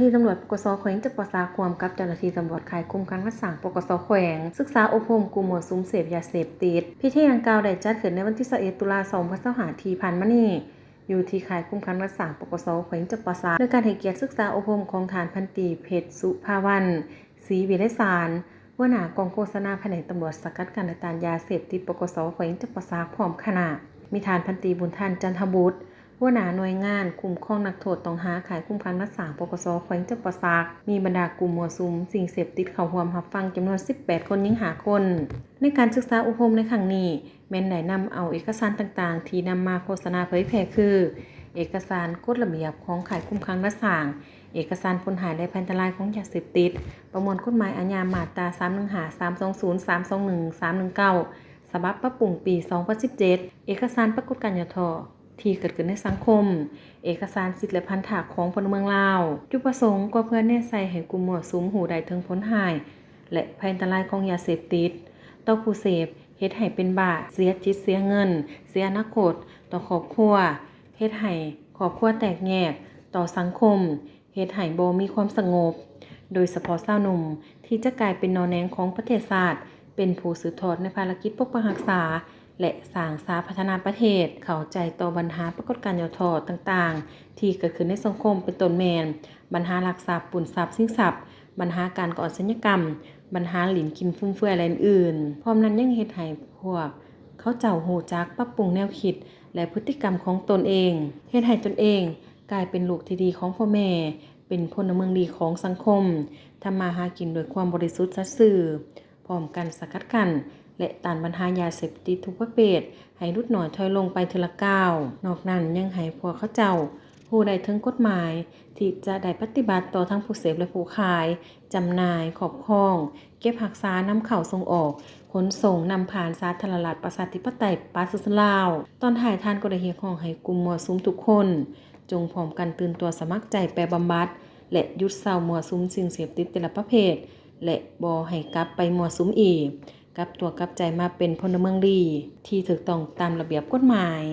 ที่ตำรวจปกส.แขวงจะประสานความกับเจ้าหน้าที่ตำรวจข่ายคุมการรักษาปกส.แขวงศึกษาอบรมกลุ่มมั่วสุมเสพยาเสพติดพิธีดังกล่าวได้จัดขึ้นในวันที่21ตุลาคม2565ที่ผ่านมานี้อยู่ที่ข่ายคุมการรักษาปกส.แขวงจะประสานโดยการให้เกียรติศึกษาอบรมของฐานพันตรีเพชรสุภาวรรณศรีวิไลสารหัวหน้ากองโฆษณาแผนกตำรวจสกัดกั้นและต้านยาเสพติดปกส.แขวงจะประสานพร้อมคณะมีฐานพันตรีบุญทันจันทบุตรหัวหน้าหน่วยงานคุ้มครองนักโทษต้องหาข่ายคุ้มกันรักษาปกส.แขวงจังหวัดตากมีบรรดากลุ่มมั่วสุมสิ่งเสพติดเข้าร่วมรับฟังจำนวน18คนหญิง5คนในการศึกษาอบรมในครั้งนี้แม่นได้นำเอาเอกสารต่างๆที่นำมาโฆษณาเผยแพร่คือเอกสารกฎระเบียบของข่ายคุ้มครองรักษาเอกสารพ้นหายและภัยอันตรายของยาเสพติดประมวลกฎหมายอาญามาตรา315 320 321 319ฉบับปรับปรุงปี2017เอกสารปรากฏการณ์ยท.ที่เกิดขึ้นในสังคมเอกสารสิทธิและพันธะของพลเมืองลาวจุดประสงค์ก็เพื่อแน่ใจให้กลุ่มมั่วสุมหูใดถึงพ้นหายและภัยอันตรายของยาเสพติดต่อผู้เสพเฮ็ดให้เป็นบ้าเสียจิตเสียเงินเสียอนาคตต่อครอบครัวเฮ็ดให้ครอบครัวแตกแยกต่อสังคมเฮ็ดให้บ่มีความสงบโดยเฉพาะสาวหนุ่มที่จะกลายเป็นนอแนงของประเทศชาติเป็นผู้สืบทอดในภารกิจปกปักรักษาและสร้างสาพัฒนาประเทศเข้าใจต่อปัญหาปรากฏการณ์ยท.ต่างๆที่เกิดขึ้นในสังคมเป็นต้นแม่นปัญหาลักทรัพย์ปุ้นทรัพย์สิ่งทรัพย์ปัญหาการก่ออาชญากรรมปัญหาหลินกินฟุ่มเฟือยและอื่นๆพร้อมนั้นยังเฮ็ดให้พวกเขาเจ้ารู้จักปรับปรุงแนวคิดและพฤติกรรมของตนเองเฮ็ดให้ตนเองกลายเป็นลูกที่ดีของพ่อแม่เป็นพลเมืองดีของสังคมทำมาหากินโดยความบริสุทธิ์สัตย์ซื่อพร้อมกันสกัดกั้นและต้านปัญหายาเสพติดทุกประเภทให้ลดน้อยถอยลงไปทีละก้าวนอกนั้นยังให้พวกเขาเจ้าผู้ใดถึงกฎหมายที่จะได้ปฏิบัติต่อทั้งผู้เสพและผู้ขายจำหน่ายครอบครองเก็บรักษานำเข้าส่งออกขนส่งนำผ่านสาธารณรัฐประชาธิปไตยปาเลสไตน์ลาวตอนท้ายท่านก็ได้เรียกร้องให้กลุ่มมั่วสุมทุกคนจงพร้อมกันตื่นตัวสมัครใจไปบำบัดและหยุดเศร้ามั่วสุมสิ่งเสพติดแต่ละประเภทและบ่ให้กลับไปมั่วสุมอีกกลับตัวกลับใจมาเป็นพลเมืองดีที่ถูกต้องตามระเบียบกฎหมาย